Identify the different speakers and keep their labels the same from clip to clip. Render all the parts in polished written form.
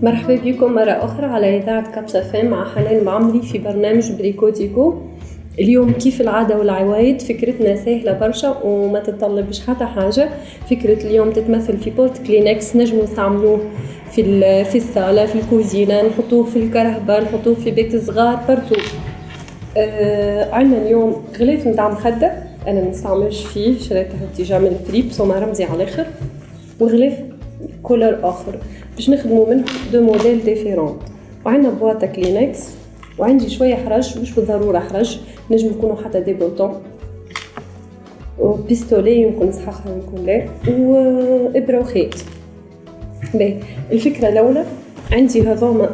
Speaker 1: مرحبا بكم مرة أخرى على إذاعة كابسة فام مع حنان معمري في برنامج بريكو ديكو. اليوم كيف العادة والعوايد فكرتنا سهلة برشا وما تتطلبش حتى حاجة. فكرة اليوم تتمثل في بورت كلينكس نجموا نستعملوه في الصالة، في الكوزينة، نحطوه في الكرهبة، نحطوه في بيت صغار برضو. عندنا اليوم غلاف متاع مخدة أنا منستعملش فيه، شريته ديجا من الفريب سوما رمزي على الآخر، وغلاف كولر آخر باش نخدموا منه دو موديل ديفيرون. وعندنا بواطة كلينكس، وعندي شوية حرج مش بالضرورة حرج، نجم يكونوا حتى دي بوتون، وبيستولي يمكن نسحقها ويمكن لا، وإبرة وخيط. باهي الفكرة الأولى عندي هذوما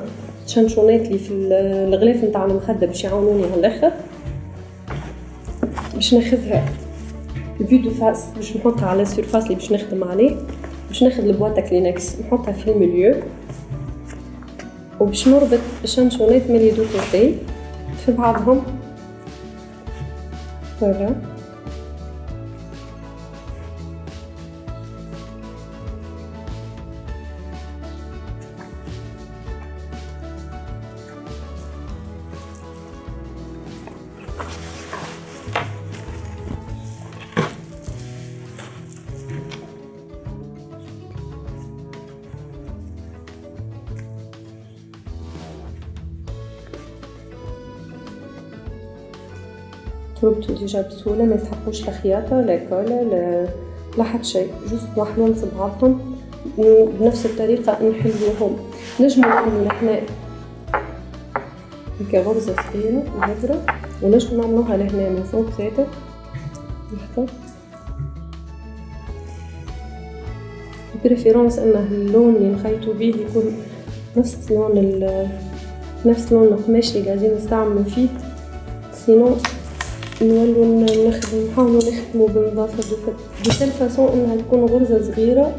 Speaker 1: شنشونات لي في الغلاف نتاع المخدة باش يعاونوني على الآخر. باش ناخذها الفيو دو فاس باش نحطها على السيرفاس اللي باش نخدم عليه. باش ناخذ البواطة كلينكس نحطها في الميليو، وباش نربط الشنشونات من لي دو كوتي في بعضهم. فوالا تربطوا ديجا بسهولة، ما يسحقوش لا خياطة لا كولا لا حتى شيء، جوست نوحلوهم في بعضهم بنفس الطريقة نحلوهم. نجموا نعملوا لهنا هكا غرزة صغيرة وهبرة، ونجموا نعملوها لهنا من فوق زيادة لحظة. بريفيرونس أنه اللون اللي نخيطوا به يكون نفس لون القماش اللي قاعدين نستعملوا فيه، سينو نولوا نحاولوا نخدموا بنظافة بتل فاصون انها تكون غرزة صغيرة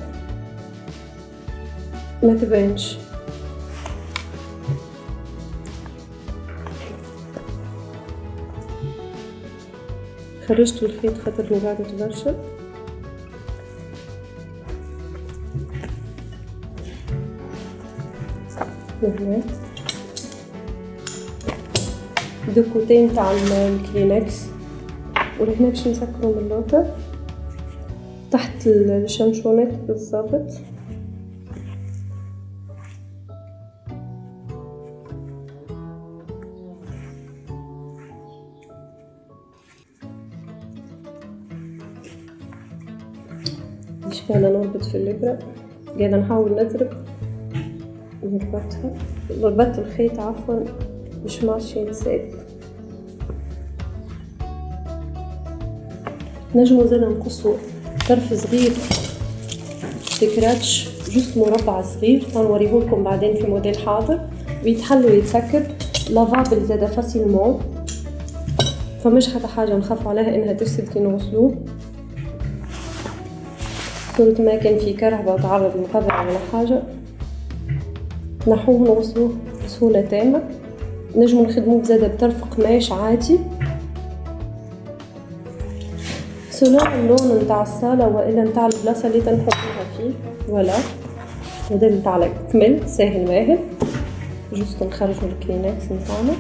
Speaker 1: ما تبانش. خرجت الخيط خاطر مقعدة برشا. هنا دو كوتي نتاع الكلينكس، ولهنا باش نسكروا من اللوطة تحت الشنشونات بالضبط. مش قاعدة نربط في الإبرة، قاعدة نحاول نضرب ونربطها. ربطت الخيط عفوا مش ماشي يتساب. نجمو زادا نقصو طرف صغير سكراتش جوست مربع صغير ونوريهولكم بعدين في موديل حاضر، ويتحل ويتسكر لافابل زادا فاسيلمون، فمش حتى حاجة نخافوا عليها انها تفسد كي نغسلوه. صورة ما كان في كرهبة وتعرض مقبرة ولا حاجة نحوه نغسلوه بسهولة تامة. نجمو نخدموه زادا بطرف قماش عادي سلون اللون نتاع الصالة والا نتاع البلاصة اللي تنحطوها فيه. ولا هذا نتاع الكمل ساهل ماهل، جوست نخرجوا الكلينكس نتاعنا.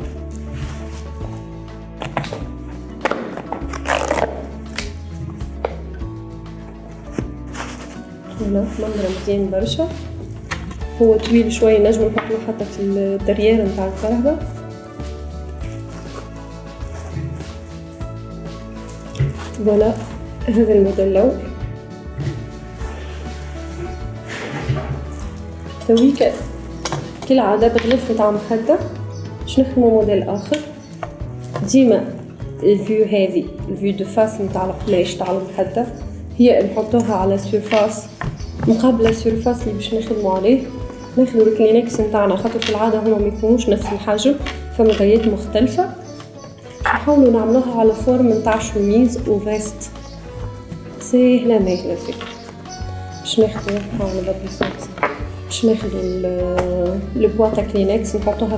Speaker 1: هنا منظر مزيان برشا، هو طويل شوي نجم نحطوه حتى في الدريار نتاع الكرهبة. فوالا هذا الموديل الأول. تويكا كالعادة بغلاف نتاع مخدة باش نخدمو موديل آخر. ديما الفيو هذه الفيو دو فاس نتاع القماش تاع المخدة هي نحطوها على سيرفاس مقابل السيرفاس اللي باش نخدمو عليه. ناخذ الكلينكس نتاعنا خاطر في العادة هما ميكونوش نفس الحجم، فما غايات مختلفة. نحاولوا نعملوها على فورم نتاع شوميز وفيست سهلة ماهلة فكرة. باش ناخذ نحاول نضرب الصوت. باش ناخذ البواطة كلينكس نحطوها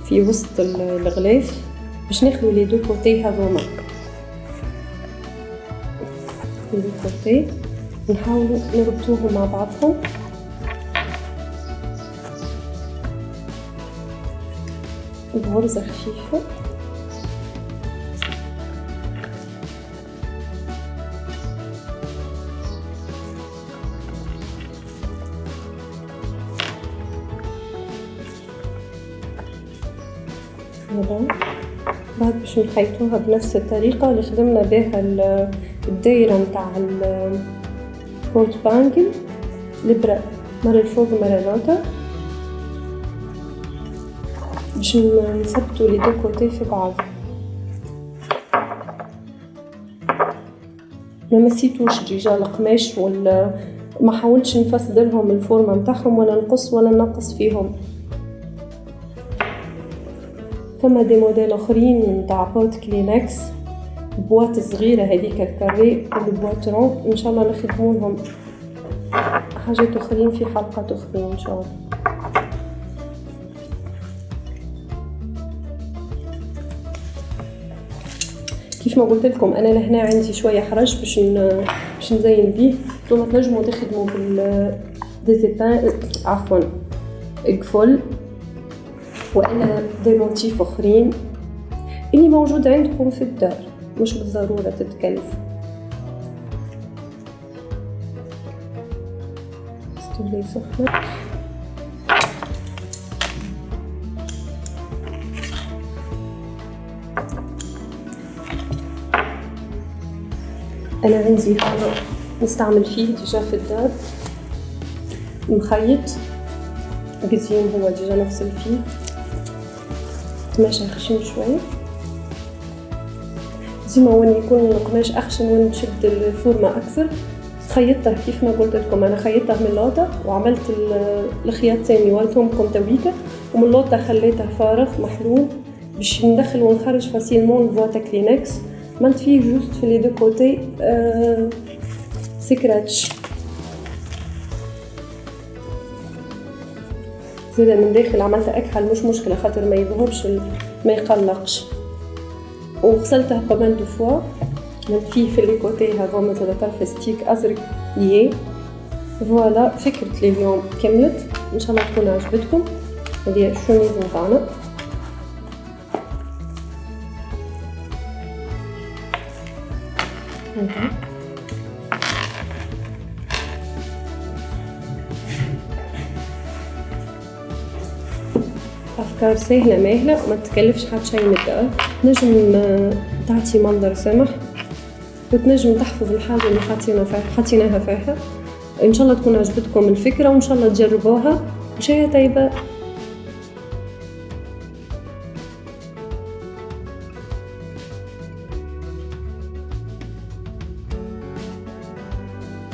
Speaker 1: في وسط الغلاف باش ناخذ لي دو كوتي هذوما لي دو كوتي نحاولوا نربطوهم مع بعضهم. بغرزة خفيفة. بعد باش نخيطوها بنفس الطريقة اللي خدمنا بها الدايرة متاع الكورت بانجل، الإبرة مرة الفوق مرة الوسط باش نثبتوا لي دو كوتي في بعض. ما مسيتوش ديجا القماش ولا ما حاولتش نفسدلهم الفورمة متاعهم ولا نقص ولا نقص فيهم. فما دي موديل اخرين نتاع بوت كلينكس بوات صغيره هذيك الكاري والبوات رون، ان شاء الله نخدموا لهم حاجات اخرين في حلقات اخرين ان شاء الله. كيف ما قلت لكم انا لهنا عندي شويه حرج باش نزين بيه. انتوما تنجموا تخدموا ديزيبان عفوا قفل وإلا دي موتيف أخرين اللي موجود عندكم في الدار، مش بالضرورة تتكلف. استولي سخنة. أنا عندي هذا نستعمل فيه ديجا في الدار مخيط قديم، هو ديجا نغسل فيه قماش خشن شويه. ديما وين يكون القماش اخشن وين نشد الفورمه اكثر. خيطته كيف ما قلت لكم انا خيطته من اللوطه وعملت الخياط ثاني ولتهم كم تويكه، ومن اللوطه خليته فارغ محلول باش ندخل ونخرج فاسيلمون فواتا كلينكس. عملت فيه جوست في لي دو كوتي سكراتش زيدا من داخل عملت اكحل مش مشكله خاطر ما يذهبش ما يقلقش. وغسلته بمال دو فوا، عملت فيه في لي كوتي هذا مازال طرف ستيك ازرق ليه. فوالا فكرة لي اليوم كملت، ان شاء الله تكون عجبتكم. هذه الشوميز نتاعنا أفكار سهلة ماهلة وما تكلفش حتى شيء من الدار. نجم تعطي منظر سمح وتنجم تحفظ الحاجة اللي حطيناها فيها. إن شاء الله تكون عجبتكم الفكرة وإن شاء الله تجربوها. وشيء طيبة.